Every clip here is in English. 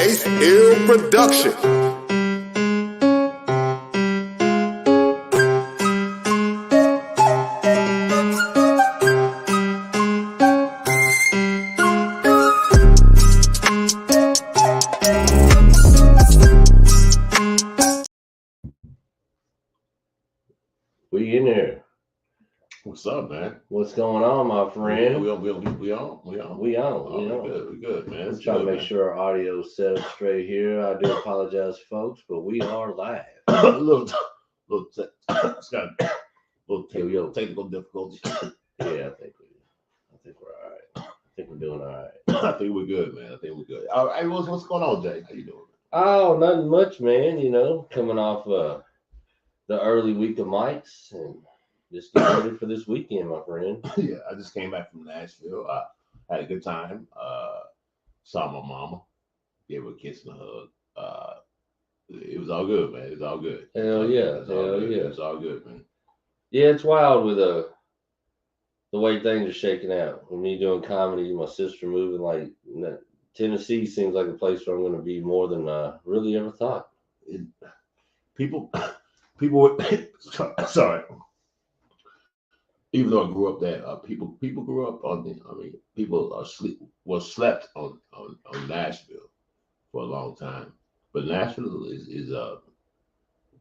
Ace Hill Production. We in there. What's up, man? What's going on, my friend? We on. We good, man. I'm trying to make sure our audio is set up straight here. I do apologize, folks, but we are live. little technical difficulties. Yeah, I think we're all right. I think we're doing all right. I think we're good, man. All right, what's going on, Jay? How you doing? Oh, nothing much, man. You know, coming off the early week of Mike's and just getting ready for this weekend, my friend. Yeah, I just came back from Nashville. I had a good time. Saw my mama, gave her a kiss and a hug. It was all good, man. It was all good. Hell yeah. It was all good, man. Yeah, it's wild with the way things are shaking out. With me doing comedy, my sister moving, like Tennessee seems like a place where I'm going to be more than I really ever thought. People were sorry. Even though I grew up there, people grew up on people slept on Nashville for a long time. But Nashville is a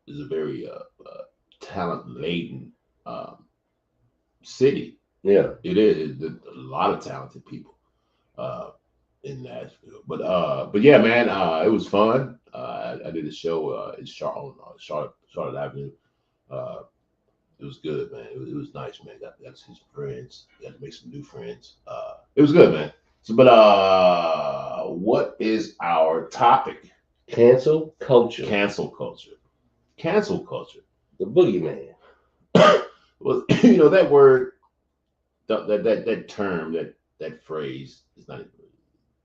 very talent laden city. Yeah, it is. A lot of talented people in Nashville. But yeah, man, it was fun. I did a show in Charlotte Avenue. It was good, man. It was nice, man. Got to see some friends. Got to make some new friends. It was good, man. So, but what is our topic? cancel culture. Cancel culture. Cancel culture. The boogeyman. Well, you know that word, that term, that phrase is not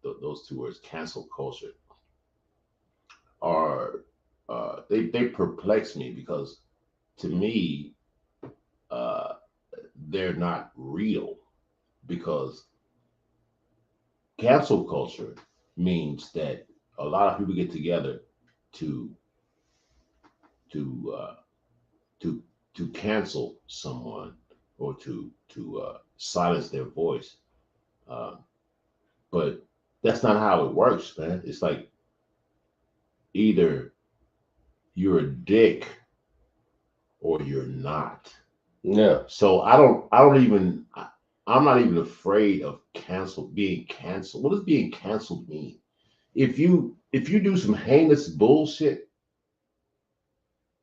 those two words. Cancel culture are they perplex me because to me they're not real, because cancel culture means that a lot of people get together to to uh, to cancel someone or to silence their voice, uh, but that's not how it works, man. It's like either you're a dick or you're not. Yeah. So I'm not even afraid of being canceled. What does being canceled mean? If you do some heinous bullshit,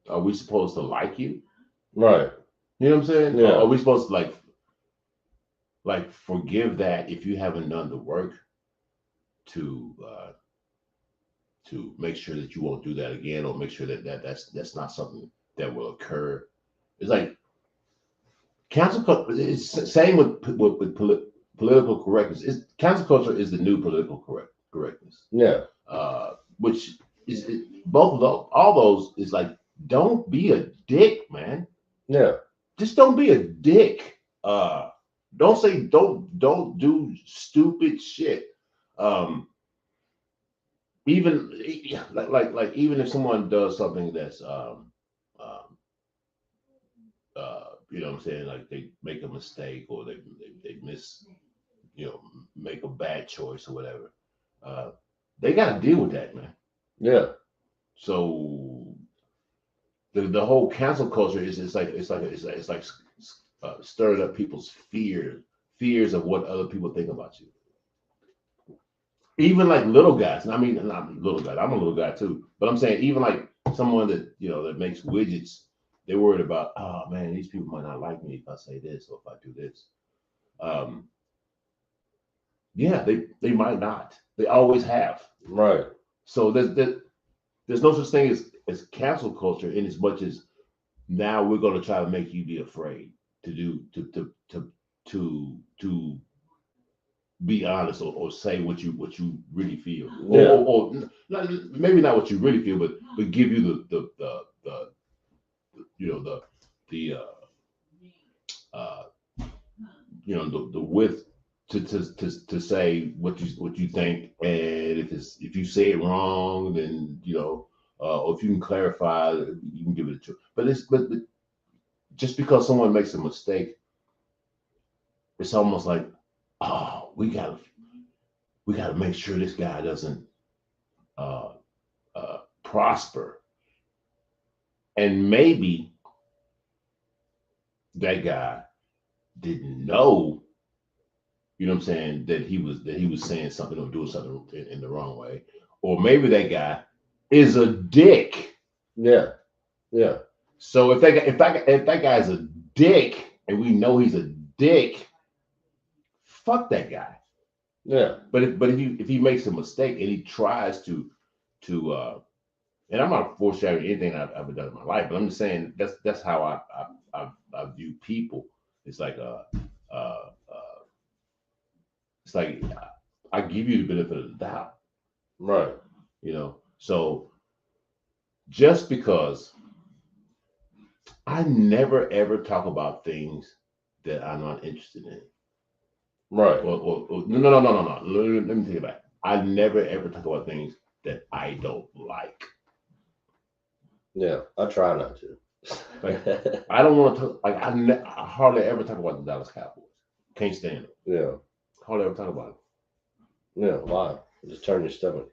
are we supposed to like you? Right. You know what I'm saying? Yeah. Are we supposed to like forgive that if you haven't done the work to make sure that you won't do that again, or make sure that's not something that will occur? It's like cancel culture. It's same with political correctness. Cancel culture is the new political correctness. Yeah. Which is both of those. All those is like, don't be a dick, man. Yeah. Just don't be a dick. Don't do stupid shit. Even like even if someone does something that's you know what I'm saying, like they make a mistake or they miss, make a bad choice or whatever, they got to deal with that, man. Yeah. So the whole cancel culture is it's like stirring up people's fears of what other people think about you. Even like little guys. I mean, not little guys. I'm a little guy too, but I'm saying even like someone that that makes widgets, they're worried about, oh man, these people might not like me if I say this or if I do this. Yeah, they might not. They always have. Right. So there's no such thing as cancel culture, in as much as now we're going to try to make you be afraid to do to be honest, or say what you really feel, Yeah. or not, maybe not what you really feel, but give you the the width to say what you think, and if you say it wrong, then or if you can clarify, you can give it a try. But just because someone makes a mistake, it's almost like, oh, we gotta make sure this guy doesn't prosper, and maybe that guy didn't know, you know what I'm saying, that he was saying something or doing something in the wrong way, or maybe that guy is a dick. Yeah. Yeah. So if that guy's a dick, and we know he's a dick, fuck that guy. Yeah. But if he makes a mistake and he tries to and I'm not foreshadowing anything I've ever done in my life, but I'm just saying that's how I view people. It's like it's like I give you the benefit of the doubt, Right. So just because I never ever talk about things that I'm not interested in. Right. Or no. Let me take it back. I never ever talk about things that I don't like. Yeah, I try not to. Like, I don't want to talk. Like I hardly ever talk about the Dallas Cowboys. Can't stand it. Yeah. Hardly ever talk about it. Yeah. Why? Just turn your stomach.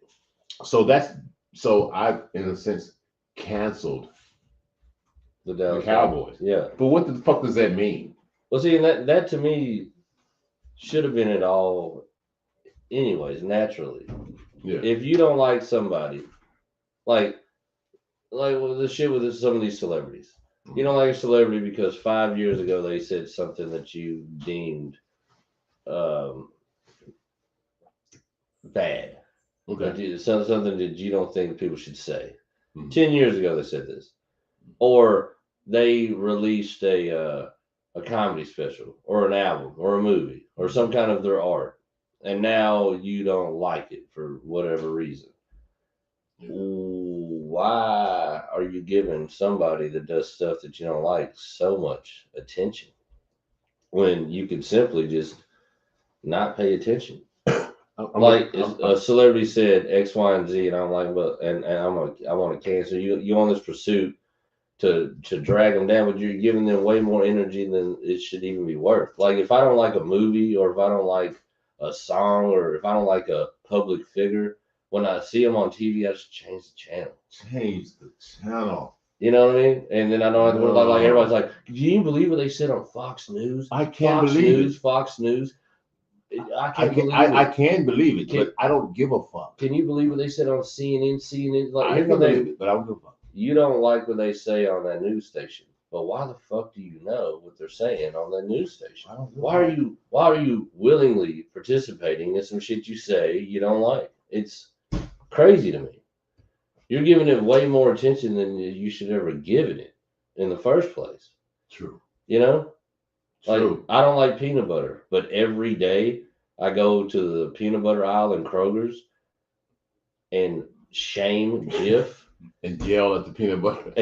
So I've in a sense canceled The the Dallas Cowboys. Yeah. But what the fuck does that mean? Well, see, and that to me should have been it all, anyways, naturally. Yeah. If you don't like somebody, like the shit with some of these celebrities, you don't like a celebrity because 5 years ago they said something that you deemed bad. Okay. Something that you don't think people should say. Mhm. 10 years ago they said this. Or they released a comedy special or an album or a movie or some kind of their art, and now you don't like it for whatever reason. Yeah. Why are you giving somebody that does stuff that you don't like so much attention when you could simply just not pay attention? A celebrity said X, Y, and Z, and I'm like, but and I want to cancel you. You on this pursuit to drag them down, but you're giving them way more energy than it should even be worth. Like if I don't like a movie, or if I don't like a song, or if I don't like a public figure, when I see them on TV, I just change the channel. Change the channel. You know what I mean? And then I don't have to worry about, like, everybody's like, "Can you believe what they said on Fox News? I can't believe it. Fox News. I can believe it, but I don't give a fuck. Can you believe what they said on CNN? Like, I can believe it, but I don't give a fuck. You don't like what they say on that news station, but why the fuck do you know what they're saying on that news station? Why are you willingly participating in some shit you say you don't like? It's crazy to me. You're giving it way more attention than you should ever give it in the first place. True. You know? True. Like, I don't like peanut butter, but every day I go to the peanut butter aisle in Kroger's and shame Jif and yell at the peanut butter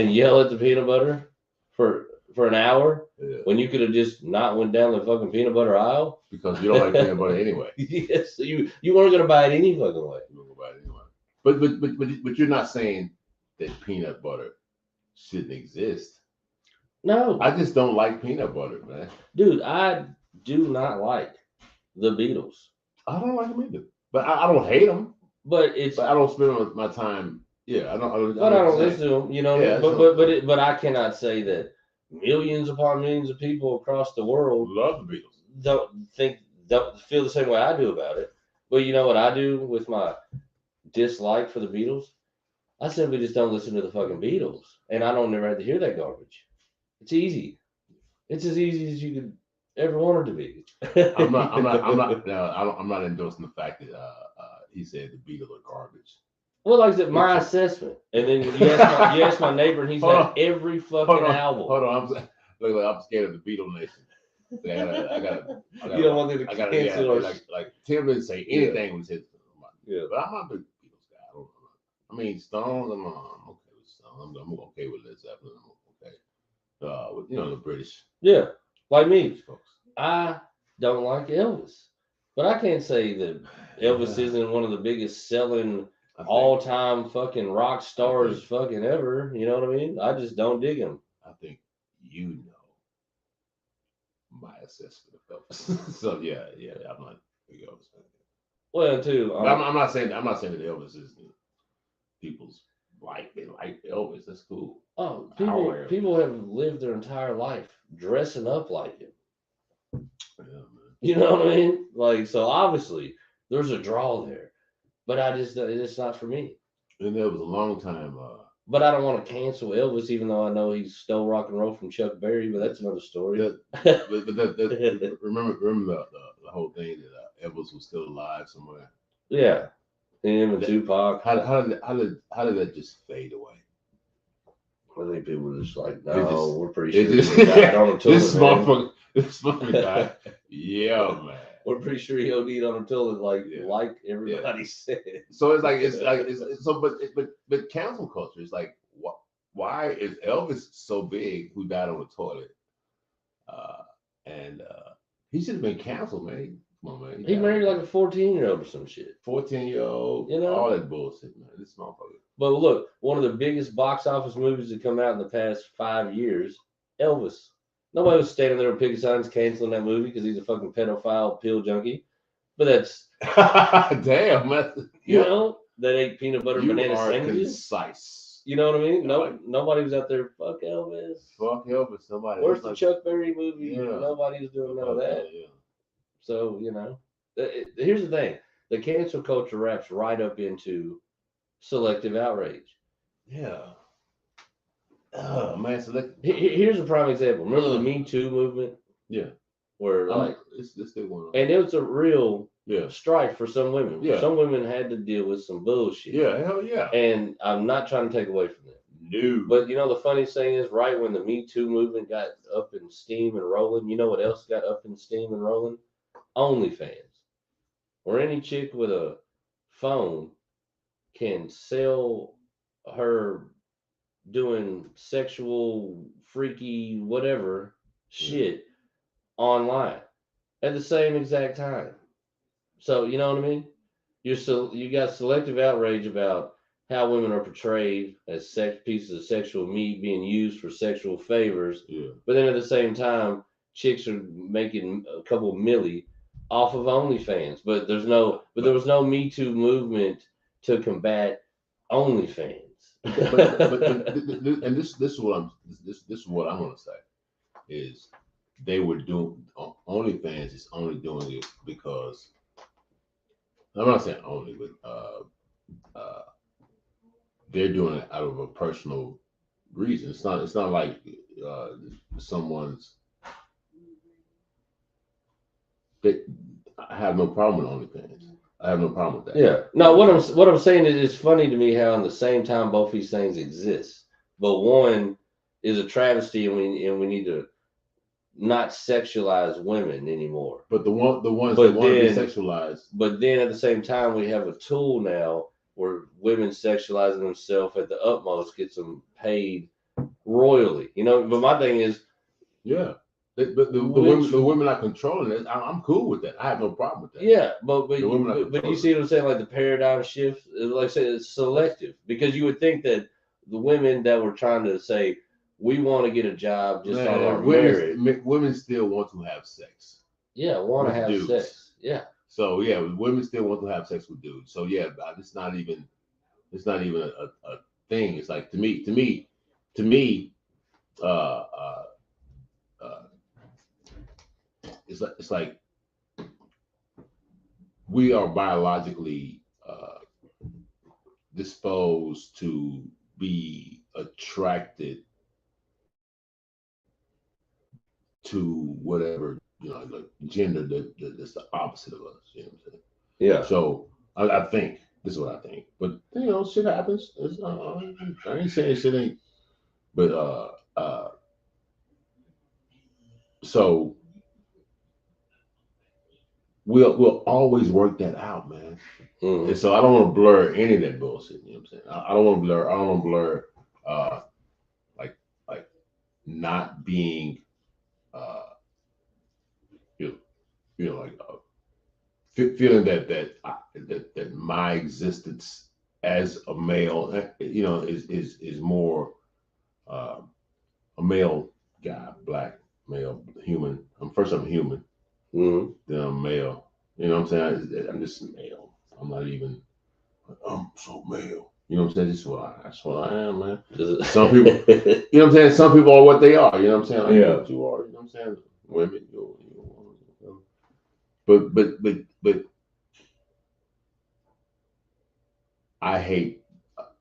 for an hour, yeah, when you could have just not went down the fucking peanut butter aisle because you don't like peanut butter anyway. Yes, so you weren't gonna buy it any fucking way. You won't buy it anyway. But you're not saying that peanut butter shouldn't exist. No, I just don't like peanut butter, man. Dude, I do not like the Beatles. I don't like them either, but I don't hate them. But I don't spend my time. Yeah, I don't listen to them. You know, yeah, but I cannot say that millions upon millions of people across the world love the Beatles. Don't feel the same way I do about it. But you know what I do with my dislike for the Beatles? I simply just don't listen to the fucking Beatles, and I don't never have to hear that garbage. It's easy. It's as easy as you could ever want it to be. I'm not endorsing the fact that he said the Beatles are garbage. Well, like I said, my assessment, and then you ask my neighbor, and he's got every fucking album. Hold on, I'm scared of the Beatles Nation. I gotta. You don't want them to cancel or like Tim didn't say anything when he said. Yeah, but I'm not a big Beatles guy. I mean, Stones. I'm okay with Stones. I'm okay with Led Zeppelin. I'm okay. With the British. Yeah, like me. I don't like Elvis. But I can't say that Elvis isn't one of the biggest selling I think, all-time fucking rock stars fucking ever. You know what I mean? I just don't dig him. I think you know my assessment of Elvis. So yeah, I'm not a big Elvis fan. Well, too. But I'm not saying that Elvis is people's they like Elvis. That's cool. Oh, However, people have lived their entire life dressing up like him. yeah, man. You know what I mean? Like, so obviously there's a draw there, but it's not for me. And there was a long time. But I don't want to cancel Elvis, even though I know he stole rock and roll from Chuck Berry. But that's another story. Remember the whole thing that Elvis was still alive somewhere. Yeah, him and Tupac. How did that just fade away? I think people were just like, no, we're pretty sure just, he died on a toilet. This motherfucker died. Yeah, man. We're pretty sure he OD'd on a toilet, like everybody said. So but cancel culture is like, why is Elvis so big who died on the toilet? And he should have been canceled, man. Come on, man. He married like a 14-year-old or some shit. 14-year-old, you know, all that bullshit, man. This motherfucker. But look, one of the biggest box office movies that come out in the past 5 years, Elvis. Nobody was standing there with picket signs canceling that movie because he's a fucking pedophile pill junkie. But that's damn, man. You know, that ate peanut butter and banana sandwiches. Concise. You know what I mean? Nobody was out there. Fuck Elvis. Fuck Elvis. Nobody. Where's the Chuck Berry movie? Yeah. Nobody was doing none of that. Yeah. So here's the thing: the cancel culture wraps right up into selective outrage. Yeah. Oh man, Here's a prime example. Remember the Me Too movement? Yeah. Where it's still going on. And it was a real strife for some women. Yeah. Some women had to deal with some bullshit. Yeah, hell yeah. And I'm not trying to take away from that. No. But you know the funniest thing is, right when the Me Too movement got up in steam and rolling, you know what else got up in steam and rolling? OnlyFans. Where any chick with a phone can sell her doing sexual, freaky, whatever shit online at the same exact time. So you know what I mean? You got selective outrage about how women are portrayed as pieces of sexual meat being used for sexual favors. Yeah. But then at the same time, chicks are making a couple milli off of OnlyFans. But there was no Me Too movement to combat OnlyFans. And this is what I'm gonna say is they were doing OnlyFans is only doing it because I'm not saying only, but they're doing it out of a personal reason. It's not like someone's. I have no problem with OnlyFans. I have no problem with that. Yeah. No, what I'm saying is it's funny to me how in the same time both these things exist, but one is a travesty, and we need to not sexualize women anymore. But the ones that want to be sexualized. But then at the same time, we have a tool now where women sexualizing themselves at the utmost gets them paid royally. You know, but my thing is, yeah. But the women are controlling it. I'm cool with that. I have no problem with that. Yeah, but you see what I'm saying? Like the paradigm shift, like I said, it's selective, because you would think that the women that were trying to say we want to get a job just on our merit, women still want to have sex. Yeah, want to have dudes. sex. Yeah. So yeah, women still want to have sex with dudes. So yeah, it's not even a thing. It's like to me, it's like we are biologically disposed to be attracted to whatever, like gender that's the opposite of us. You know what I'm saying? Yeah. So I think this is what I think, but shit happens. I ain't saying shit ain't, but so we'll always work that out, man. Mm-hmm. And so I don't want to blur any of that bullshit. You know what I'm saying? I don't want to blur like not being like feeling that my existence as a male, is more a male guy, black male, human. I'm human, Mm-hmm. then I'm male. You know what I'm saying? I'm just male. I'm not even. I'm so male. You know what I'm saying? That's what I am, man. Some people, you know what I'm saying? Some people are what they are. You know what I'm saying? Like, Yeah. what you are. You know what I'm saying? Women, but I hate.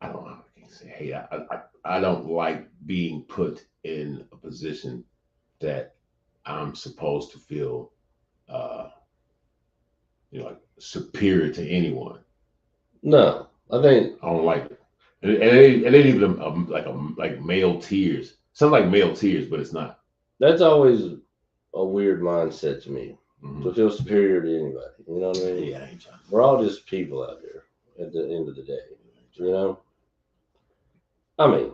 I don't know. I can't say hate. I don't like being put in a position that I'm supposed to feel, like superior to anyone. No, I think I don't like it. And it ain't even like male tears. Sounds like male tears, but it's not. that's always a weird mindset to me. Mhm. To feel superior to anybody. You know what I mean? Yeah, I ain't trying. We're all just people out here at the end of the day. You know? I mean,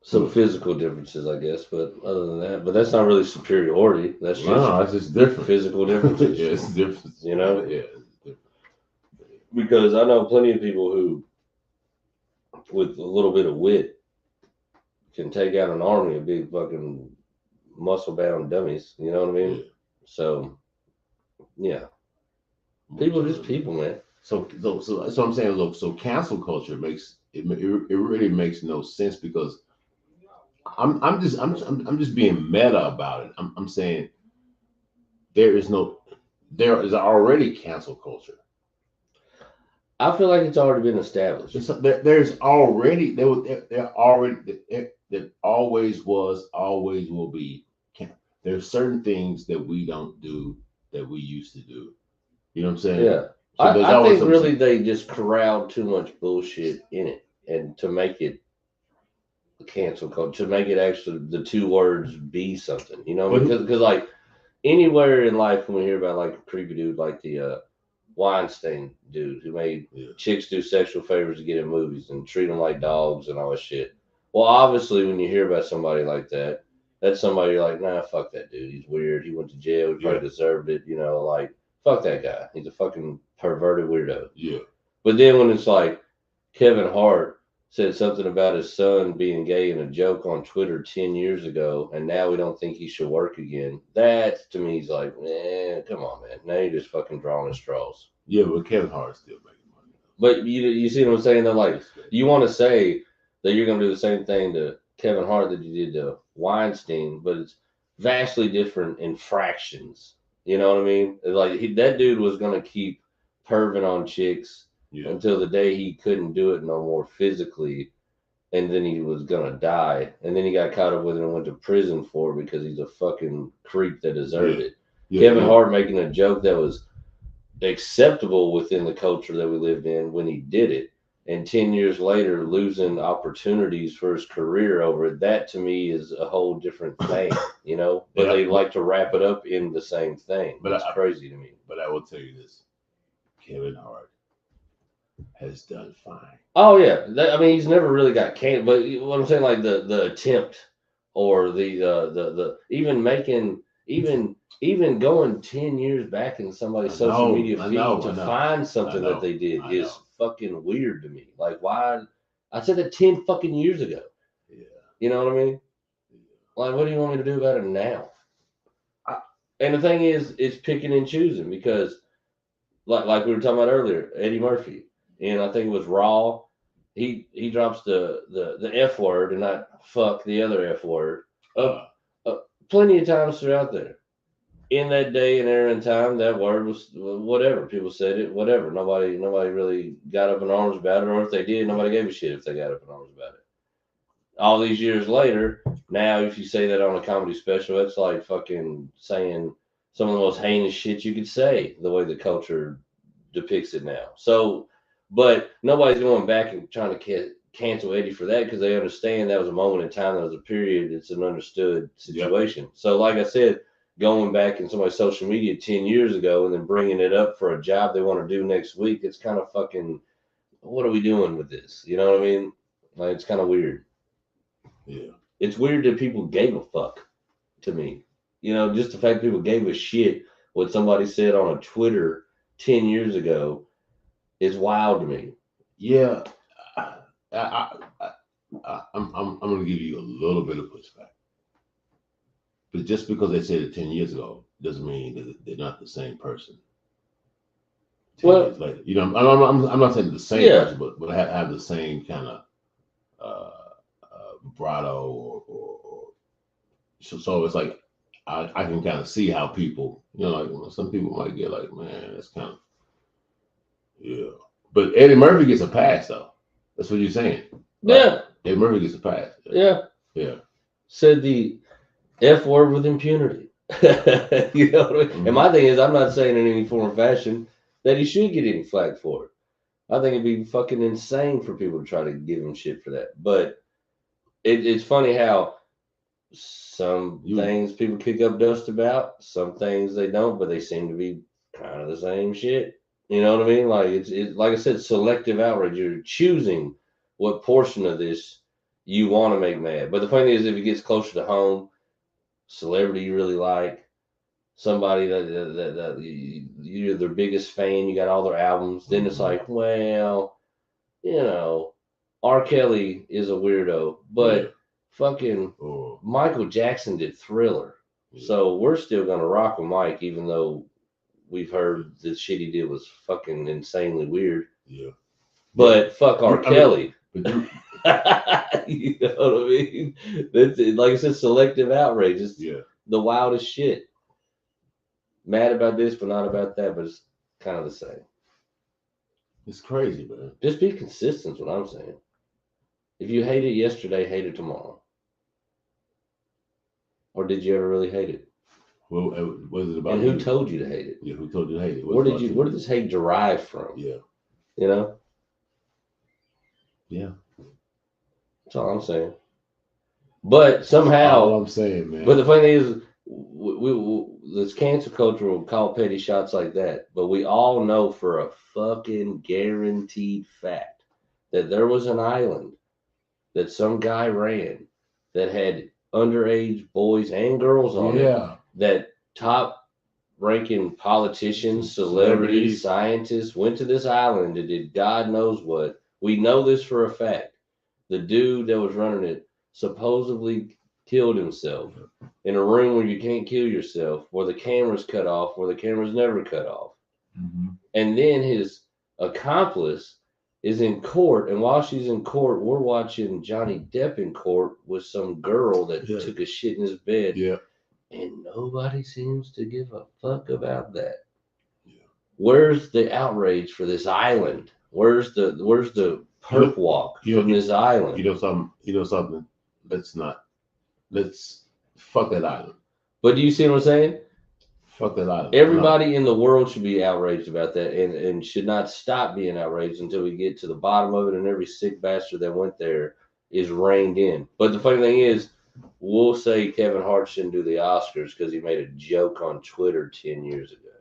some physical differences, I guess, but other than that, but that's not really superiority. That's just No, it's just different. physical differences. Yeah, it's different. You know? Yeah, it's different. Because I know plenty of people who, with a little bit of wit, can take out an army of big fucking muscle bound dummies. You know what I mean? Yeah. So, yeah. People are just people, man. So that's what I'm saying. Look, so cancel culture makes it really makes no sense because I'm just being meta about it. I'm saying there is already cancel culture. I feel like it's already been established. There's already there always was, always will be. There's certain things that we don't do that we used to do. You know what I'm saying? Yeah. So I think really they just corralled too much bullshit in it, and to make it cancel culture, to make it actually the two words be something, you know, because like anywhere in life when we hear about like a creepy dude like the Weinstein dude who made chicks do sexual favors to get in movies and treat them like dogs and all that shit. Well, obviously when you hear about somebody like that, that's somebody you're like, nah, fuck that dude. He's weird. He went to jail. He probably deserved it. You know, like, fuck that guy. He's a fucking perverted weirdo. Yeah. But then when it's like Kevin Hart said something about his son being gay in a joke on Twitter 10 years ago, and now we don't think he should work again, that to me is like, man, come on, man. Now you're just fucking drawing at straws. Yeah, but Kevin Hart's still making money. But you see what I'm saying? Though, like, you want to say that you're going to do the same thing to Kevin Hart that you did to Weinstein, but it's vastly different in fractions. You know what I mean? Like, that dude was going to keep perving on chicks until the day he couldn't do it no more physically, and then he was going to die. And then he got caught up with it and went to prison for it because he's a fucking creep that deserved it. Kevin Hart making a joke that was acceptable within the culture that we lived in when he did it, and 10 years later losing opportunities for his career over it, that to me is a whole different thing, you know. But they like to wrap it up in the same thing. But it's crazy to me. But I will tell you this, Kevin Hart has done fine. Oh yeah, I mean he's never really got canned, but what I'm saying, like the attempt or the even going 10 years back in somebody's social media feed to find something that they did is fucking weird to me. Like, why? I said that 10 fucking years ago. Yeah. You know what I mean? Like, what do you want me to do about it now? And the thing is, it's picking and choosing because, like we were talking about earlier, Eddie Murphy, and I think it was Raw. He drops the F word and not fuck the other F word. Plenty of times throughout there. In that day and era and time, that word was whatever. People said it, whatever. Nobody really got up in arms about it, or if they did, nobody gave a shit if they got up in arms about it. All these years later, now if you say that on a comedy special, it's like fucking saying some of the most heinous shit you could say, the way the culture depicts it now. So, but nobody's going back and trying to cancel Eddie for that because they understand that was a moment in time, that was a period, it's an understood situation. So like I said, going back in somebody's social media 10 years ago and then bringing it up for a job they want to do next week, it's kind of fucking, what are we doing with this? You know what I mean? Like, it's kind of weird. Yeah. It's weird that people gave a fuck, to me. You know, just the fact people gave a shit what somebody said on a Twitter 10 years ago is wild to me. Yeah, I'm going to give you a little bit of pushback, but just because they said it 10 years ago doesn't mean that they're not the same person. 10 Well, years later, you know, I'm not saying the same person, but have the same kind of vibrato or so it's like I can kind of see how people, you know, like some people might get like, man, that's kind of yeah. But Eddie Murphy gets a pass though. That's what you're saying. Right? Yeah. Eddie Murphy gets a pass. Yeah. Yeah. Said the F word with impunity. You know what I mean? Mm-hmm. And my thing is, I'm not saying in any form or fashion that he should get any flack for it. I think it'd be fucking insane for people to try to give him shit for that. But it's funny how some things people kick up dust about, some things they don't, but they seem to be kind of the same shit. You know what I mean? Like it's like I said, selective outrage. You're choosing what portion of this you want to make mad. But the funny thing is, if it gets closer to home, celebrity you really like, somebody that you're their biggest fan, you got all their albums, then it's like, well, you know, R. Kelly is a weirdo, but fucking Michael Jackson did Thriller. So we're still gonna rock with Mike, even though we've heard the shit he did was fucking insanely weird. Yeah. But fuck R. Kelly. You know what I mean? That's like I said, selective outrage. It's the wildest shit. Mad about this, but not about that, but it's kind of the same. It's crazy, man. Just be consistent is what I'm saying. If you hate it yesterday, hate it tomorrow. Or did you ever really hate it? Well, what is it about? And who told you to hate it? Yeah, who told you to hate it? Where did this hate derive from? Yeah. You know? Yeah. That's all I'm saying. But somehow, all I'm saying, man. But the funny thing is, this cancel culture will call petty shots like that. But we all know for a fucking guaranteed fact that there was an island that some guy ran that had underage boys and girls on it. That top ranking politicians, celebrities, scientists went to this island and did God knows what. We know this for a fact. The dude that was running it supposedly killed himself in a room where you can't kill yourself, where the camera's cut off, where the camera's never cut off. Mm-hmm. And then his accomplice is in court, and while she's in court, we're watching Johnny Depp in court with some girl that took a shit in his bed. Yeah. And nobody seems to give a fuck about that. Yeah. Where's the outrage for this island? Where's the perp walk from this island? You know something? Let's fuck that island. But do you see what I'm saying? Fuck that island. Everybody in the world should be outraged about that and should not stop being outraged until we get to the bottom of it and every sick bastard that went there is reined in. But the funny thing is, we'll say Kevin Hart shouldn't do the Oscars because he made a joke on Twitter 10 years ago.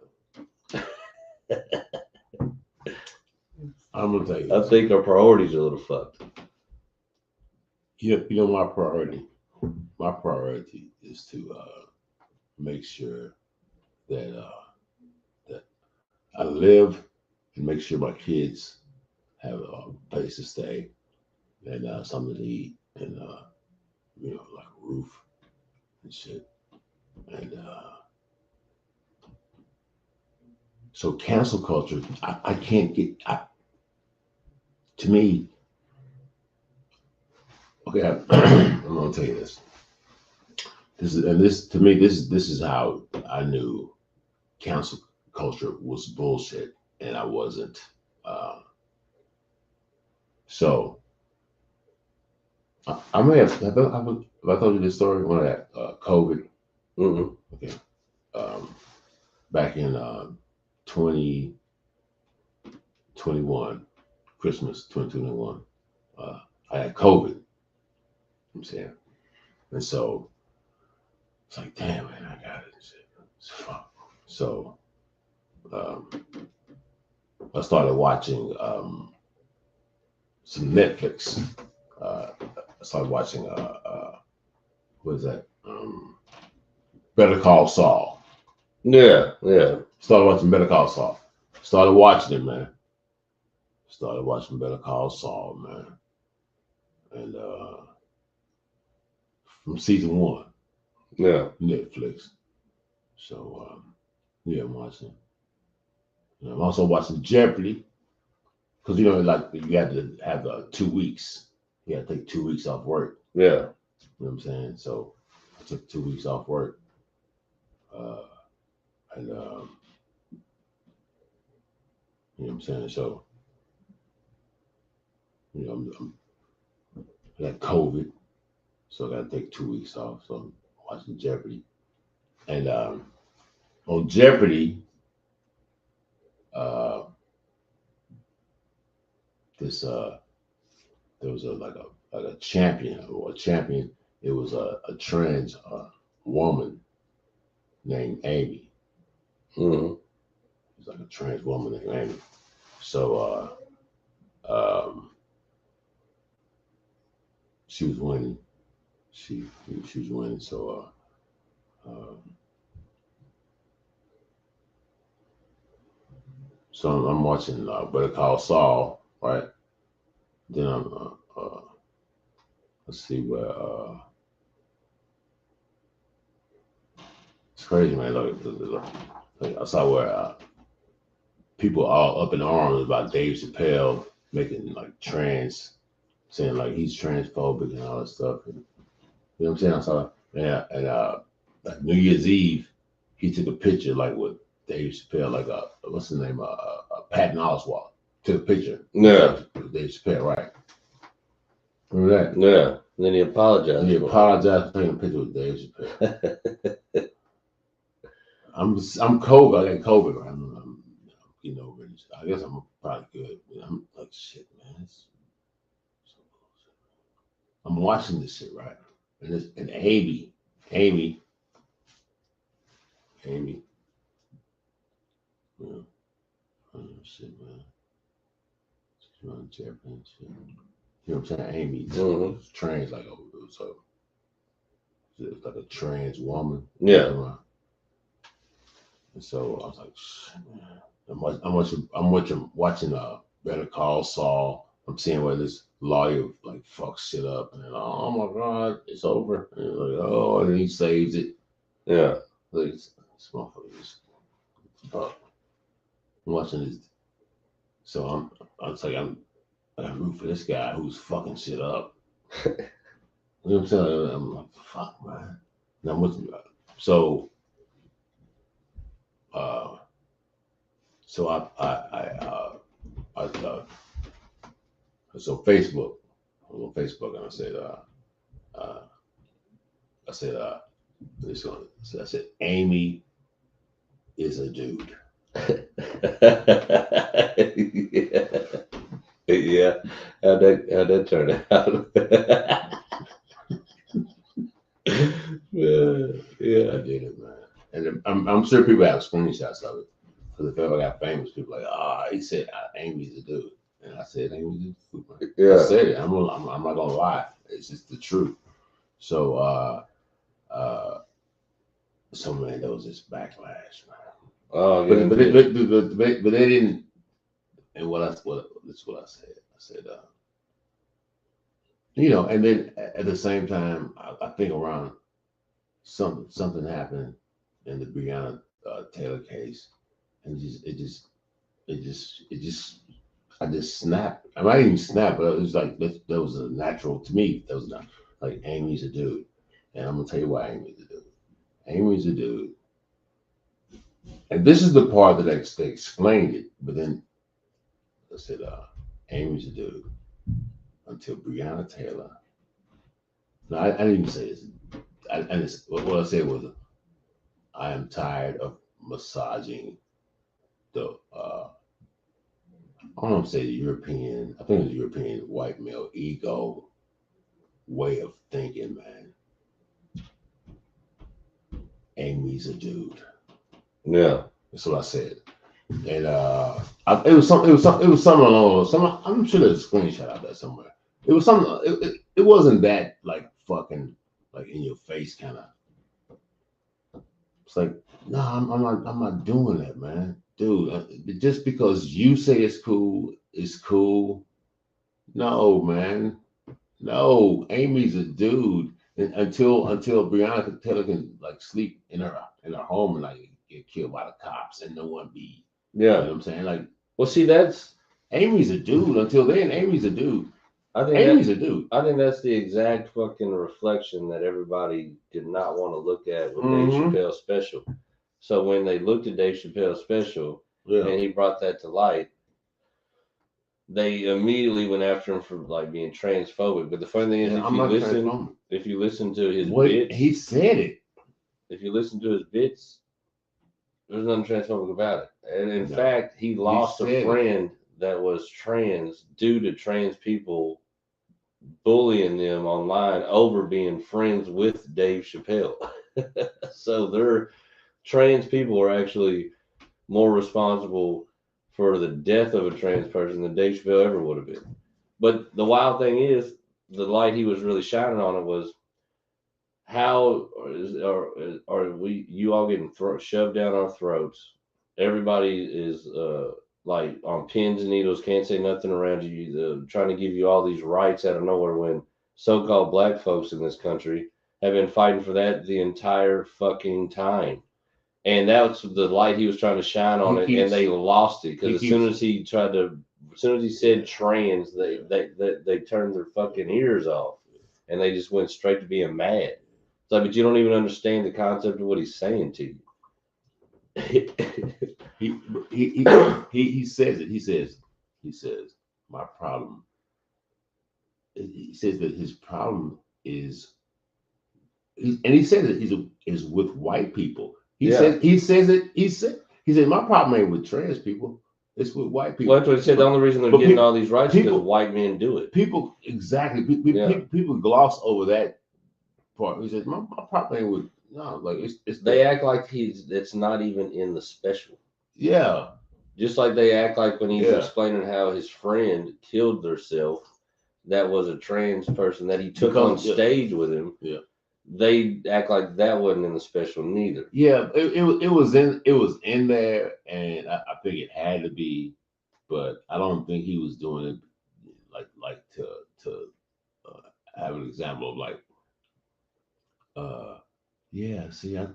I'm going to tell you. I think our priorities are a little fucked. You know my priority? My priority is to make sure that I live and make sure my kids have a place to stay and something to eat and like a roof and shit. And so cancel culture, I can't get to me. Okay, I'm gonna tell you this. This is how I knew cancel culture was bullshit, and I wasn't. So I may have I told you this story when I had COVID. Mm-hmm. Okay. Back in 2021, Christmas 2021, I had COVID. I'm saying, and so it's like, damn, man, I got it. It's fuck. So I started watching some Netflix. I started watching what is that? Better Call Saul. Yeah, yeah. Started watching Better Call Saul. Started watching it, man. Started watching Better Call Saul, man. And from season 1, Yeah. Netflix. So yeah, I'm watching. And I'm also watching Jeopardy because like you have to have 2 weeks. You got to take 2 weeks off work. Yeah. You know what I'm saying? So I took 2 weeks off work, and you know what I'm saying. So I got COVID, so I got to take 2 weeks off. So I'm watching Jeopardy, and on Jeopardy, this there was a champion or a champion. It was a trans woman named Amy. Mm-hmm. It was like a trans woman named Amy. So she was winning. She was winning. So so I'm watching Better Call Saul, right? Then I'm let's see where it's crazy, man. Like I saw where people all up in arms about Dave Chappelle making like saying like he's transphobic and all that stuff. And, you know what I'm saying? I saw, yeah, and like New Year's Eve, he took a picture like with Dave Chappelle, like what's his name, Patton Oswalt took a picture. Yeah, with Dave Chappelle, right? Remember that? Yeah. And then he apologized. And he apologized for taking a picture with Dave Chappelle. I'm COVID. I got COVID, right? I'm getting over it. I guess I'm probably good. I'm like shit, man. I'm watching this shit, right? And Amy, yeah, shit, man. She's running Jeopardy and shit. You know what I'm saying? Amy was trans, like so it was like a trans woman. Yeah. And so I was like, shit, man. I'm watching Better Call Saul. I'm seeing where this lawyer like fucks shit up, and then, oh my god, it's over. And like, oh, and then he saves it. Yeah. Like this motherfucker is fuck. I'm watching this, so I root for this guy who's fucking shit up. You know what I'm saying? I'm like, fuck, man. And I'm with so so Facebook. I was on Facebook and I said Amy is a dude. Yeah. How'd that turn out? Yeah. I did it, man. And I'm sure people have screenshots of it. Because if ever got famous, people like, he said Amy's a dude. And I said Amy's a dude, man. Yeah. I said it. I'm not gonna lie. It's just the truth. So so man, there was this backlash, man. Oh, But yeah. they didn't. And this is what I said. I said, and then at the same time, I think around something happened in the Breonna Taylor case, and I just snapped. I didn't even snap, but it was like that was a natural to me. That was not like Amy's a dude, and I'm gonna tell you why Amy's a dude. Amy's a dude, and this is the part that they explained it, but then I said, Amy's a dude until Breonna Taylor. No, I didn't even say this. What I said was, I am tired of massaging the I don't want to say the European, I think it was European white male ego way of thinking, man. Amy's a dude. Yeah. That's what I said. And it was something along those. I'm sure there's a screenshot out there somewhere. It was something. It wasn't that like fucking like in your face kind of It's like, no, I'm not doing that, man, dude. Just because you say it's cool. No, man, no. Amy's a dude, and until Breonna Taylor can like sleep in her home and like get killed by the cops and no one be, you know Yeah. what I'm saying? Like, Well, see, that's Amy's a dude. Until then, Amy's a dude. I think Amy's that a dude. I think that's the exact fucking reflection that everybody did not want to look at with Dave Mhm. Chappelle's special. So when they looked at Dave Chappelle's special Yeah. and he brought that to light, they immediately went after him for like being transphobic. But the funny thing is, Yeah, I'm not transphobic. if you listen to his What bits, he said it. if you listen to his bits, there's nothing transphobic about it. And in No. fact, he lost a said it. friend that was trans due to trans people bullying them online over being friends with Dave Chappelle. So their trans people are actually more responsible for the death of a trans person than Dave Chappelle ever would have been. But the wild thing is, the light he was really shining on it was how are we you all getting shoved down our throats? Everybody is like on pins and needles, can't say nothing around you, trying to give you all these rights out of nowhere when so-called black folks in this country have been fighting for that the entire fucking time. And that's the light he was trying to shine on it, and they lost it because as soon as he said trans, they turned their fucking ears off, and they just went straight to being mad. It's like, but you don't even understand the concept of what he's saying to you. He says it. He says my problem. He says that his problem is, and he says it is with white people. He says my problem ain't with trans people. It's with white people. Well, that's what he said. The only reason they're getting all these rights is because white men do it. People people gloss over that part. He says my problem ain't with it's they act like it's not even in the special. Yeah. Just like they act like when he's explaining how his friend killed herself, that was a trans person that he took on stage with him. Yeah. They act like that wasn't in the special neither. Yeah, it was in there, and I think it had to be, but I don't think he was doing it like to have an example of like, yeah. See, I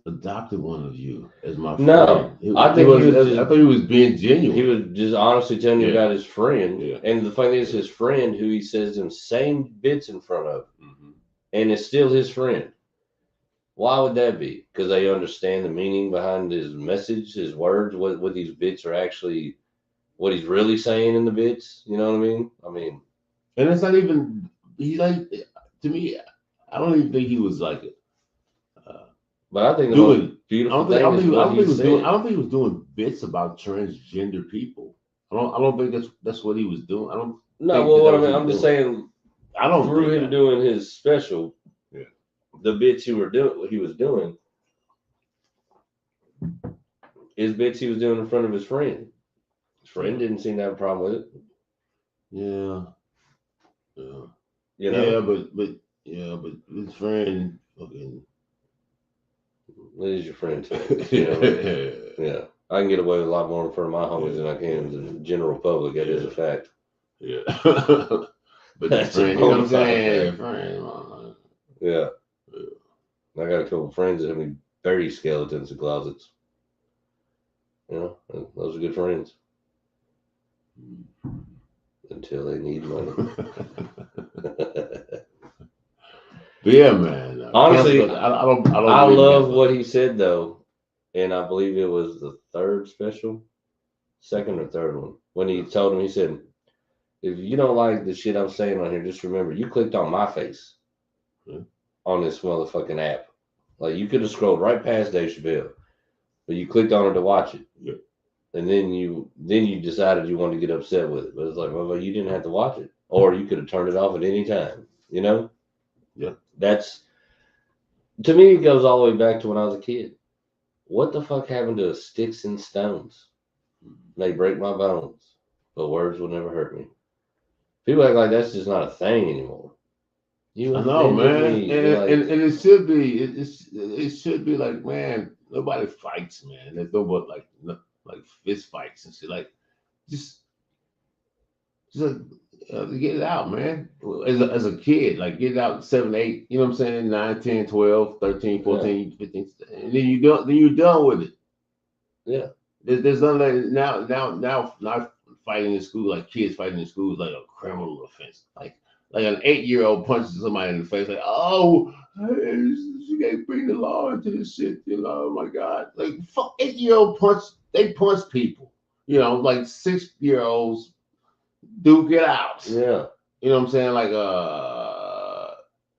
adopted one of you as my friend. No, I thought he was being genuine. He was just honestly telling you about his friend, and the funny is his friend who he says them same bits in front of. Mm-hmm. And it's still his friend. Why would that be? Because they understand the meaning behind his message, his words, what these bits are actually, what he's really saying in the bits. You know what I mean? And it's not even, he like, to me, I don't even think he was like, but I think the most beautiful thing is what he said. I don't think he was doing bits about transgender people. I don't think that's what he was doing. I don't. No, well, what I mean, I'm just saying. I don't. Through him doing his special, the bits he was doing, his bits he was doing in front of his friend. His friend didn't seem to have a problem with it. Yeah. You know? but his friend fucking. What is your friend? You know? Yeah. I can get away with a lot more in front of my homies than I can in the general public. That is a fact. Yeah. But that's friend, you know what I'm saying? Friend. Yeah. I got a couple of friends that have me bury skeletons in closets. You know, those are good friends. Until they need money. But yeah, man. Honestly, I love really what he said though, and I believe it was the second or third one. When he told him, he said, "If you don't like the shit I'm saying on here, just remember you clicked on my face on this motherfucking app. Like you could have scrolled right past Dave Chappelle, but you clicked on it to watch it, and then you decided you wanted to get upset with it. But it's like, well, you didn't have to watch it, or you could have turned it off at any time. You know." Yeah. That's, to me, it goes all the way back to when I was a kid. What the fuck happened to sticks and stones? They break my bones, but words will never hurt me. People act like that's just not a thing anymore. You I know, offended man, me. and, Like, and it should be it should be like, man, nobody fights, man. There's no but like fist fights and shit. Like just like get it out, man. As a kid, like get it out 7, 8, you know what I'm saying? 9, 10, 12, 13, yeah, 14, 15, and then you're done with it. yeah. There's nothing like now fighting in school, like kids fighting in school is like a criminal offense. Like an 8-year-old punches somebody in the face, like, oh, she can't bring the law into this shit, you know, oh my God. Like fuck 8-year-old they punch people. You know, like 6-year-olds do get out. Yeah. You know what I'm saying? Like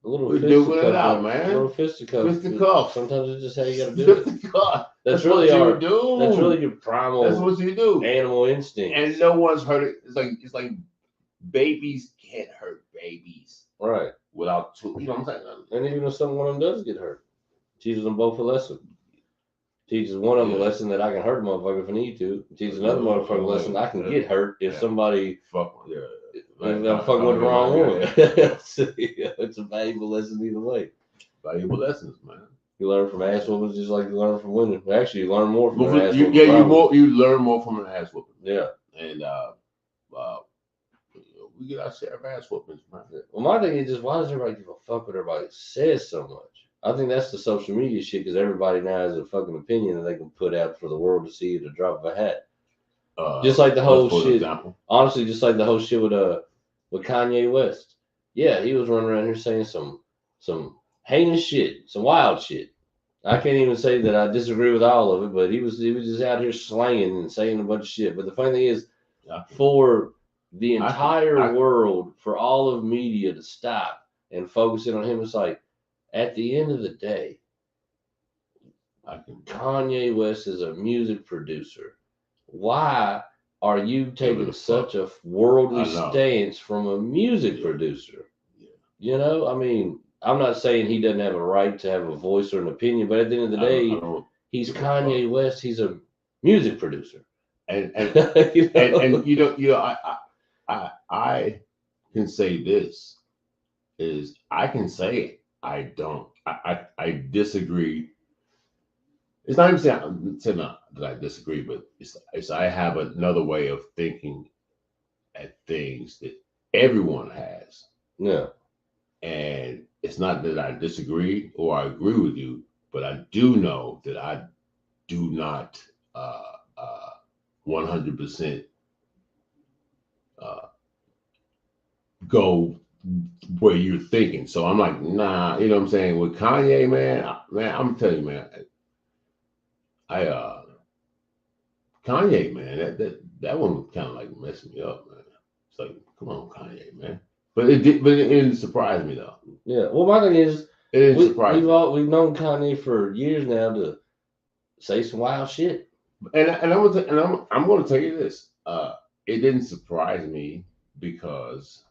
A little we're doing it fisticuff, out, a little man. fisticuff. Fisticuff. Sometimes it's just how you gotta do it. Fisticuff. That's really what you do. That's really your primal. That's what you do. Animal instinct. And no one's hurt it. It's like babies can't hurt babies Right. without two. You know what I'm saying? And even if one of them does get hurt, teaches them both a lesson. Teaches one of them a lesson that I can hurt a motherfucker if I need to. Teaches another motherfucker a lesson I can get hurt if somebody if I'm fucking with the wrong woman. It's a valuable lesson either way. Valuable lessons, man. You learn from ass whoopings just like you learn from women. Actually, you learn more from an ass whooping. You learn more from an ass whooping. Yeah. And we get our share of ass whoopings, man. Well, my thing is just why does everybody give a fuck what everybody says so much? I think that's the social media shit because everybody now has a fucking opinion that they can put out for the world to see at a drop of a hat. Just like the whole shit. Example. Honestly, just like the whole shit with Kanye West. Yeah, he was running around here saying some heinous shit, some wild shit. I can't even say that I disagree with all of it, but he was just out here slanging and saying a bunch of shit. But the funny thing is, for the entire world, for all of media to stop and focus in on him, it's like at the end of the day, Kanye West is a music producer. Why are you taking such a worldly stance from a music producer? Yeah. You know, I mean, I'm not saying he doesn't have a right to have a voice or an opinion, but at the end of the day, he's Kanye West. He's a music producer. And I can say this is I can say I don't. I disagree. It's not even saying that I disagree, but it's I have another way of thinking at things that everyone has. Yeah. And it's not that I disagree or I agree with you, but I do know that I do not 100% go where you're thinking. So I'm like, nah, you know what I'm saying? With Kanye, man, I'm telling you, man, Kanye, man, that one kind of like messed me up, man. It's like, come on, Kanye, man. But it didn't surprise me though. Yeah. Well, my thing is, it didn't surprise me. We've known Kanye for years now to say some wild shit. And I'm going to tell you this. It didn't surprise me because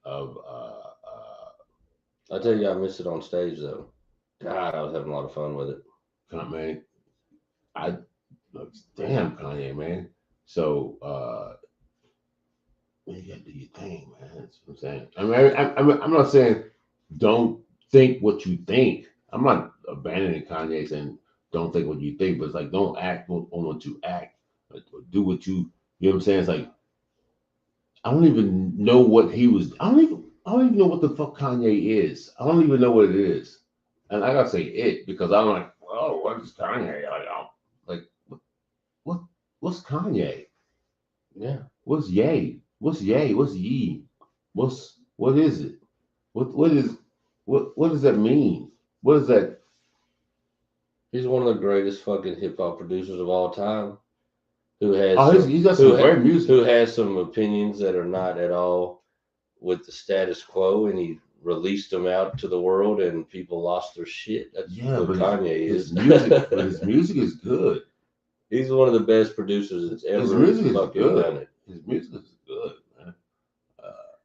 of I tell you, I missed it on stage though. God, I was having a lot of fun with it. Man, damn Kanye, man. So you gotta do your thing, man. That's what I'm saying. I mean, I'm not saying don't think what you think. I'm not abandoning Kanye saying don't think what you think, but it's like don't act on what you act. Or do what you know what I'm saying? It's like I don't even know what he was. I don't even know what the fuck Kanye is. I don't even know what it is. And I gotta say it because I'm like, oh, what is Kanye? What's Kanye? Yeah. What's Ye? What's Ye? What's Ye? What is it? What does that mean? What is that? He's one of the greatest fucking hip hop producers of all time. Who has he's got some great music. Who has some opinions that are not at all with the status quo, and he released them out to the world, and people lost their shit. That's what Kanye is. His music is good. He's one of the best producers that's ever fucking done it. His music is good, man.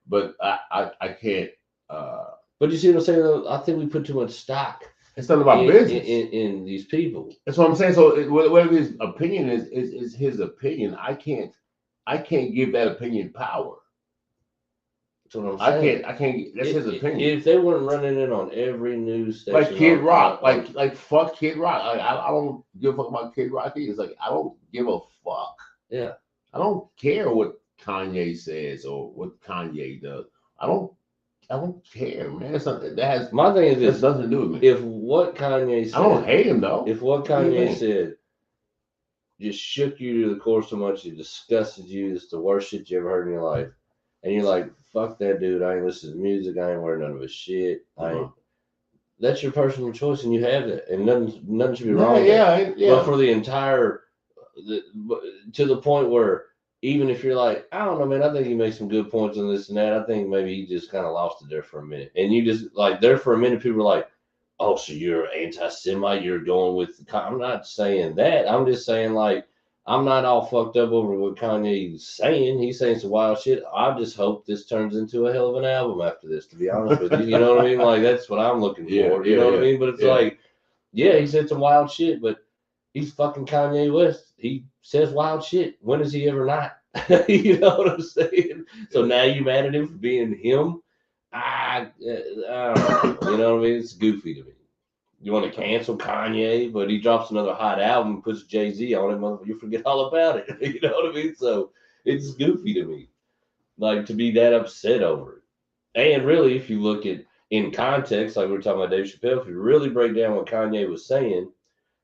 But I can't. But you see what I'm saying? Though? I think we put too much stock. It's not about business in these people. That's what I'm saying. So whatever his opinion is his opinion. I can't give that opinion power. That's what I'm saying. I can't. That's his opinion. If they weren't running it on every news station, Like Kid Rock, like fuck Kid Rock. I don't give a fuck about Kid Rock either. It's like I don't give a fuck. Yeah. I don't care what Kanye says or what Kanye does. I don't care, man. It's not, that has my thing is this. That's nothing to do with me. If what Kanye said, I don't hate him though. If what Kanye said just shook you to the core so much it disgusted you, it's the worst shit you ever heard in your life, and you're like, fuck that dude, I ain't listening to music, I ain't wearing none of his shit. That's your personal choice, and you have that, and nothing should be wrong with that. But for the entire, to the point where even if you're like, I don't know, man, I think he makes some good points on this and that, I think maybe he just kind of lost it there for a minute, and you just like there for a minute, people are like, oh, so you're anti-Semite, you're going with, I'm not saying that, I'm just saying like, I'm not all fucked up over what Kanye's saying. He's saying some wild shit. I just hope this turns into a hell of an album after this, to be honest with you. You know what I mean? Like, that's what I'm looking for. You know what I mean? But it's like, yeah, he said some wild shit, but he's fucking Kanye West. He says wild shit. When is he ever not? You know what I'm saying? So now you mad at him for being him? I don't know. You know what I mean? It's goofy to me. You want to cancel Kanye, but he drops another hot album and puts Jay-Z on it, you forget all about it. You know what I mean? So it's goofy to me, like to be that upset over it. And really, if you look at in context, like we were talking about Dave Chappelle, if you really break down what Kanye was saying,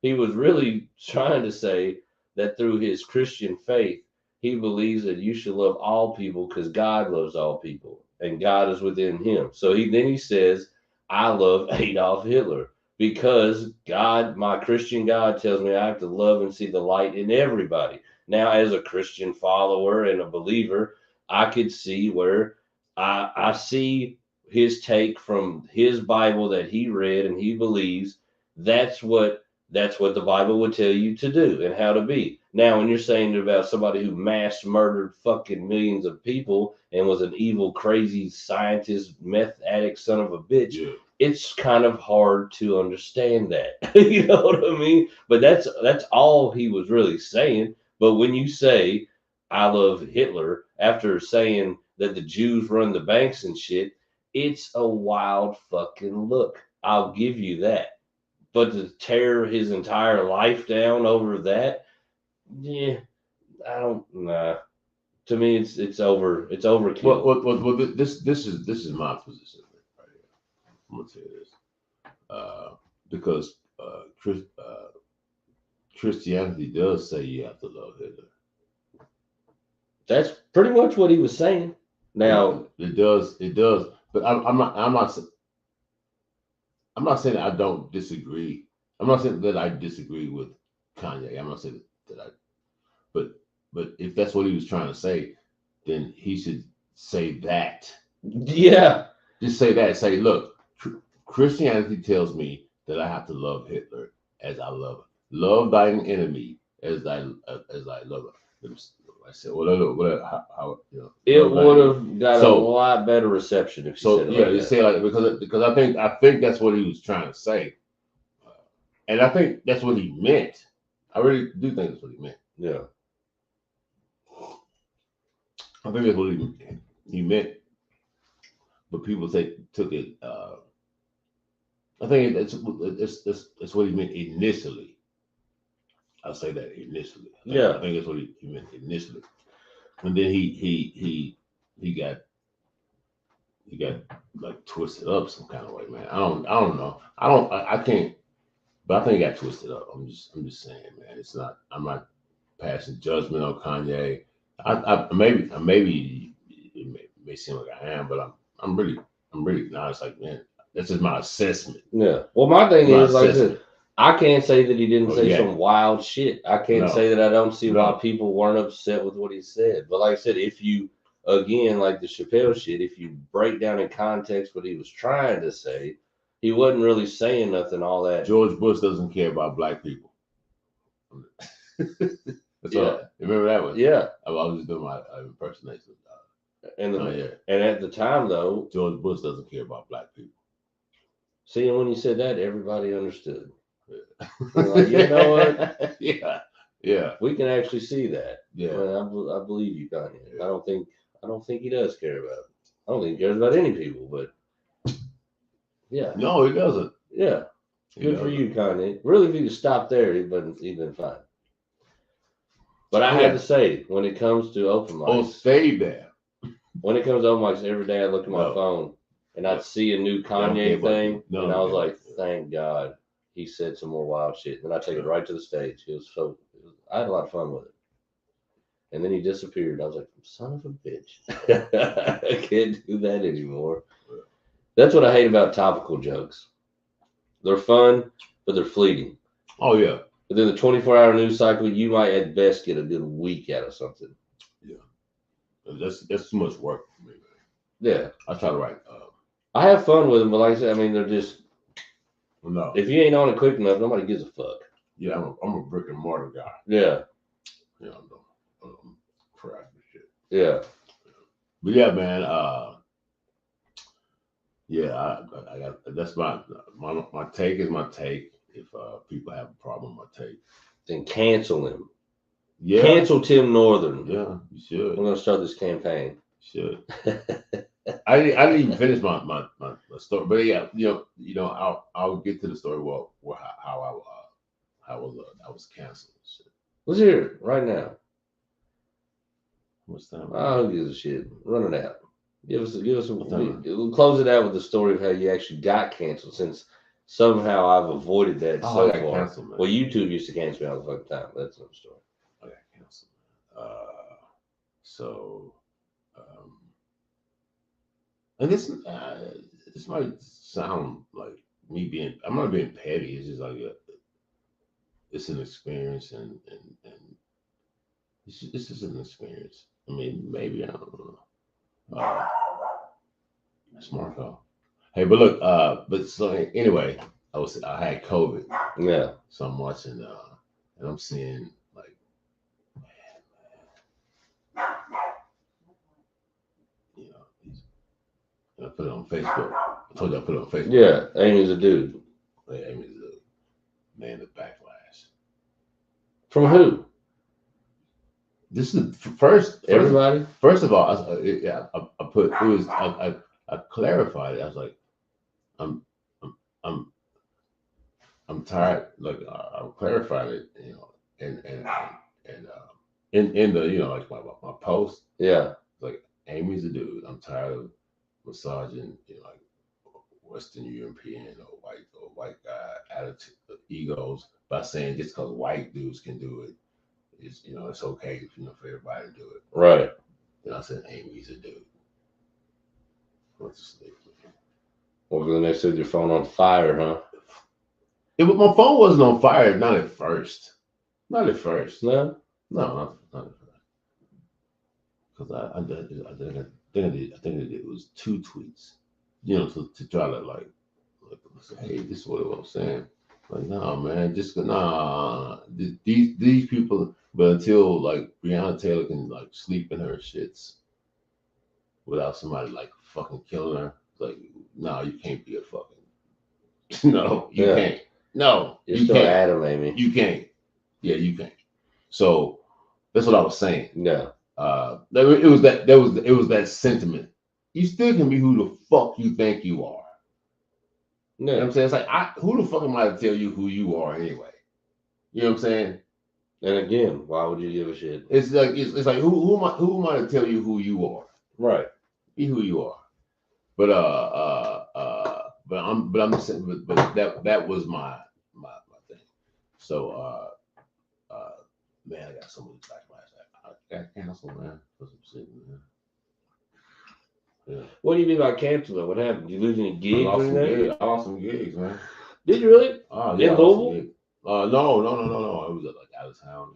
he was really trying to say that through his Christian faith, he believes that you should love all people because God loves all people and God is within him. So he says, I love Adolf Hitler. Because God, my Christian God, tells me I have to love and see the light in everybody. Now, as a Christian follower and a believer, I could see where I see his take from his Bible that he read and he believes that's what the Bible would tell you to do and how to be. Now, when you're saying about somebody who mass murdered fucking millions of people and was an evil, crazy scientist, meth addict, son of a bitch, it's kind of hard to understand that. You know what I mean? But that's all he was really saying. But when you say, I love Hitler, after saying that the Jews run the banks and shit, it's a wild fucking look. I'll give you that. But to tear his entire life down over that, yeah, I don't know. To me, it's overkill. Well, this is my position right here. I'm gonna say this because Christianity does say you have to love Hitler. That's pretty much what he was saying. Now it does, but I'm not saying that I don't disagree. I'm not saying that I disagree with Kanye. I'm not saying that I, but if that's what he was trying to say, then he should say that. Yeah. Just say that. Say, look, Christianity tells me that I have to love Hitler as I love him. Love thine enemy as I love him. I said, how it would have got a lot better reception if you said it. Yeah, you say like because I think that's what he was trying to say, and I think that's what he meant. I really do think that's what he meant. Yeah, I think that's what he meant, but people took it. I think that's what he meant initially. I'll say that initially. I think that's what he meant initially, and then he got like twisted up some kind of way, man. I don't know. I can't. But I think it got twisted up. I'm just saying, man. It's not. I'm not passing judgment on Kanye. I maybe it may seem like I am, but I'm really not. It's like, man, that's just my assessment. Yeah. Well, my thing is like this. I can't say that he didn't say some wild shit. I can't say that I don't see why people weren't upset with what he said. But like I said, if you, again, like the Chappelle shit, if you break down in context what he was trying to say, he wasn't really saying nothing all that. George Bush doesn't care about black people. That's all. Remember that one? Yeah. I was just doing my impersonation. And at the time, though, George Bush doesn't care about black people. See, and when you said that, everybody understood. Like, you know what? Yeah. We can actually see that. Yeah. I believe you, Kanye. I don't think he does care about it. I don't think he cares about any people, but yeah, No, he doesn't. yeah. He Good for doesn't. you, Kanye. Really, if you could stop there, he'd been fine. But I Yeah. had to say, when it comes to open Oh, mics, stay there. when it comes to open mics, every day I look at my No. phone and No. I'd see a new They don't care Kanye about thing, you. No, and they I don't was care like, about you. thank God he said some more wild shit. Then I take it right to the stage. I had a lot of fun with it. And then he disappeared. I was like, son of a bitch. I can't do that anymore. That's what I hate about topical jokes. They're fun, but they're fleeting. Oh yeah. Within the 24-hour news cycle, you might at best get a good week out of something. That's too much work for me, man. Yeah. I try to write. I have fun with them, but like I said, I mean, they're just, No. if you ain't on it quick enough, nobody gives a fuck. Yeah, I'm a brick and mortar guy. Yeah. You know, I'm crap and shit. Yeah. But yeah, man. Yeah, I got that's my take is my take. If people have a problem with my take, Then cancel him. yeah, Cancel Tim Northern. yeah, you should. We're going to start this campaign. Should. I didn't even finish my story, but yeah, you know, I'll get to the story. How I was canceled. And shit. Let's hear it right now. What's that? Oh, who gives a shit? Run it out. Give us some. What's that? We'll close it out with the story of how you actually got canceled, since somehow I've avoided that so I got far. canceled, man. Well, YouTube used to cancel me all the fucking time. That's another story. I got canceled. So, and this might sound like me being. I'm not being petty. It's just like it's an experience, and this is an experience. I mean, maybe I don't know. Smartphone. Hey, but look, but so anyway, I had COVID Yeah. so much, and I'm seeing like, you know, and I put it on Facebook. I told you I put it on Facebook. Yeah, Amy's a dude. Yeah, Amy's a man of backlash. From who? This is first. Everybody? First of all, I put it was I clarified it. I was like, I'm tired. Like I clarified it, you know, and in the like my post. Yeah. Like Amy's a dude. I'm tired of massaging like Western European or white guy attitude egos by saying just because white dudes can do it, it's okay for everybody to do it. Right. Then I said Amy's a dude. Went to sleep. Well, the next with your phone on fire, huh? My phone wasn't on fire. Not at first. Not at first. No. No, not at first. Because I think it was 2 tweets. To try to like say, hey, this is what I was saying. Like, no, man, these people. But until like Breonna Taylor can like sleep in her shits without somebody like fucking killing her, like, no, you can't be a fucking. No, you can't. No, You're you still can't. Adam, Amy. You can't. Yeah, you can't. So that's what I was saying. Yeah. It was that sentiment. You still can be who the fuck you think you are. You know what I'm saying? It's like, who the fuck am I to tell you who you are anyway? You know what I'm saying? And again, why would you give a shit? It's like who am I to tell you who you are? Right. Be who you are. But I'm just saying, but that was my thing. So man, I got so much backlash. I got canceled, man, for some shit, man. Yeah. What do you mean by canceling? What happened? Did you lose any gigs or anything? I lost some gigs, man. Did you really? Oh yeah. In Louisville? No. It was like out of town.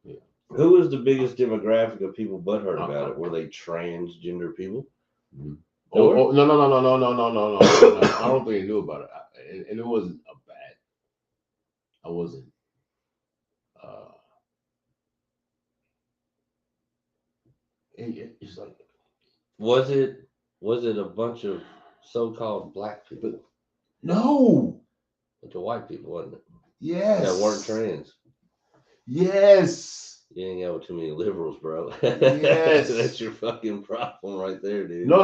Yeah. Who was the biggest demographic of people butthurt about it? Were they transgender people? Mm-hmm. No. I don't think they knew about it, and it wasn't a bad. I wasn't. It's like. Was it a bunch of so-called black people? No. A bunch of white people, wasn't it? Yes. That weren't trans. Yes. You ain't got with too many liberals, bro. Yes. That's your fucking problem right there, dude. No.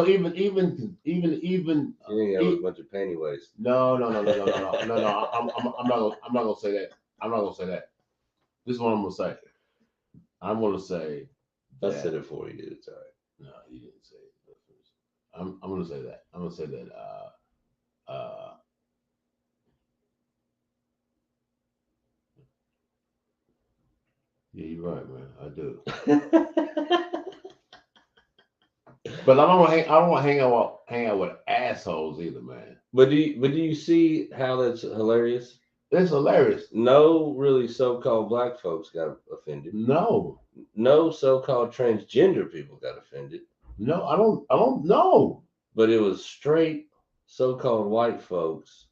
Even You ain't got with a bunch of panty waist. no. I'm not gonna say that. I'm not gonna say that. This is what I'm gonna say. I'm gonna say. I that- said it for you. It's all right. No, you didn't say it. I'm gonna say that. I'm gonna say that. Yeah, you're right, man. I do. But I don't want to hang out with assholes either, man. But do you see how that's hilarious? That's hilarious. No, really, so-called black folks got offended. No, No, so-called transgender people got offended. no, I don't know. But it was straight so-called white folks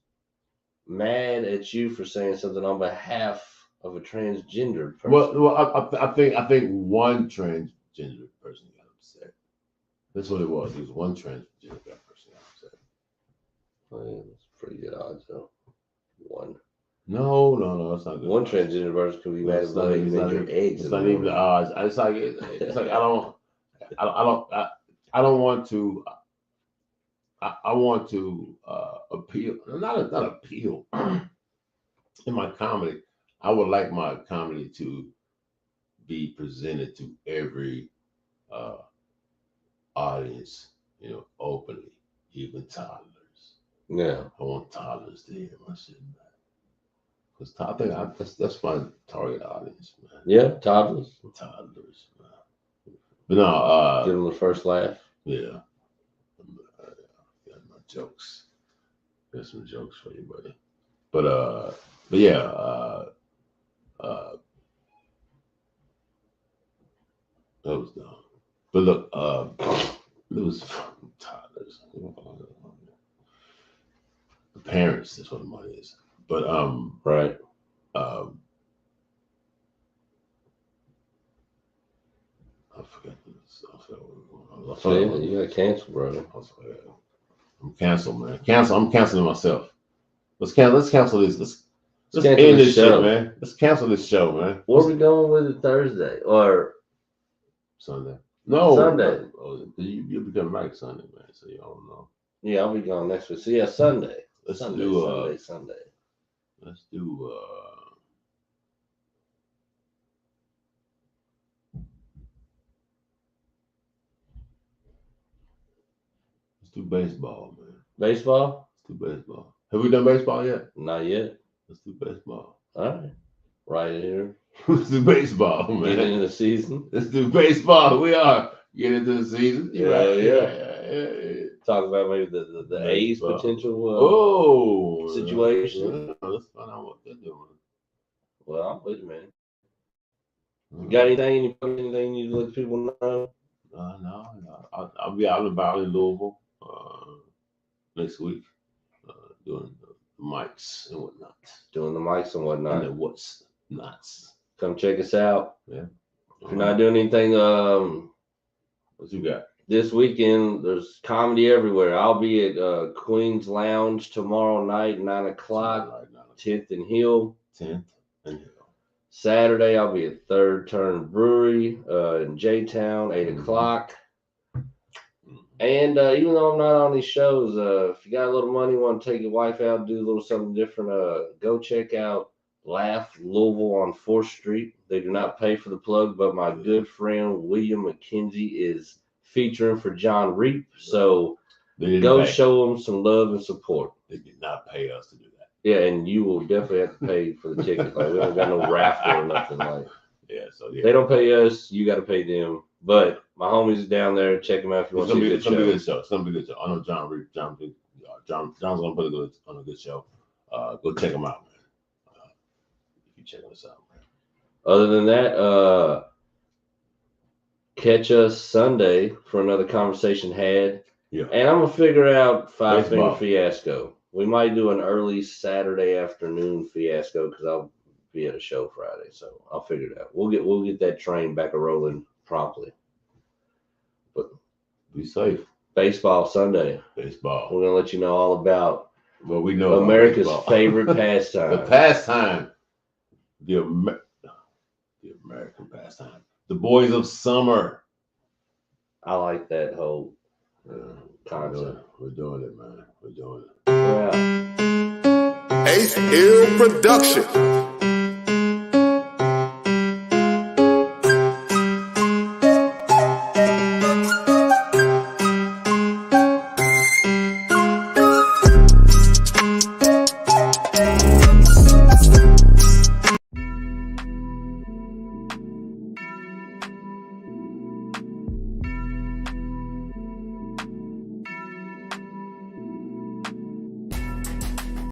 mad at you for saying something on behalf of a transgender person. Well, I think one transgender person got upset. That's what it was. It was one transgender person got upset. Well, yeah, that's pretty good odds, though. One. No, it's not good. One transgender person could be mad It's as not well. even- You it's not made your even- eggs. It's in not the even the morning. odds. It's like I don't want to. I want to appeal. Not appeal. In my comedy, I would like my comedy to be presented to every audience, openly, even toddlers. Yeah. I want toddlers to hear my shit, man. Because I think that's my target audience, man. Yeah, toddlers. Toddlers, man. But no, Give them the first laugh. yeah. Got my jokes. Got some jokes for you, buddy. But yeah, that was dumb. But look, it was toddlers. The parents, that's what the money is. But Right. I forgot this. Yeah, you got canceled, brother. I'm canceled, man. I'm canceling myself. Let's cancel this. Let's cancel end this this show. shit, man. Let's cancel this show, man. Where are we going with it Thursday or Sunday? No, Sunday. You'll be coming back Sunday, man. So you don't know. Yeah, I'll be gone next week. So yeah, Sunday. Let's Sunday. Let's do baseball, man. Baseball? Let's do baseball. Have we done baseball yet? Not yet. Let's do baseball. All right. Right here. Let's do baseball, man. Get into the season. Let's do baseball. We are get into the season. Yeah, Right. yeah. Talk about maybe the A's Baseball. potential situation. Yeah, let's find out what they're doing. Well, I'm with you, man. You got anything you need to let people know? No. I'll be out and about in Louisville next week doing the mics and whatnot. Doing the mics and And whatnot. then what's nuts. Come check us out. Yeah. If you're not doing anything What you got? this weekend, there's comedy everywhere. I'll be at Queen's Lounge tomorrow night, 9 o'clock, Right now, 10th and Hill. 10th and Hill. Saturday, I'll be at Third Turn Brewery in J-Town, 8 o'clock. And even though I'm not on these shows, if you got a little money, want to take your wife out, do a little something different, go check out Laugh Louisville on 4th Street. They do not pay for the plug, but my good friend William McKenzie is featuring for John Reap. So go show them some love and support. They did not pay us to do that. Yeah, and you will definitely have to pay for the ticket. Like, we don't got no raffle or nothing. Like, Yeah, so yeah. they don't pay us, you got to pay them. But my homies is down there. Check them out if you want to see a good It's gonna be a show. good show. It's gonna be a good show. I know John Reap. John's gonna put on a good show. Go check him out, man. If you check us out, man. Other than that, catch us Sunday for another conversation had. Yeah. And I'm gonna figure out Five Baseball. Finger Fiasco. We might do an early Saturday afternoon fiasco because I'll be at a show Friday, so I'll figure it out. We'll get that train back a rolling promptly. But Be safe. baseball Sunday. Baseball. We're gonna let you know all about Well, we know about America's baseball. favorite pastime. The pastime. The American last time. The Boys of Summer. I like that whole Concept. We're doing it, man. We're doing it. Yeah. Ace Hill Production.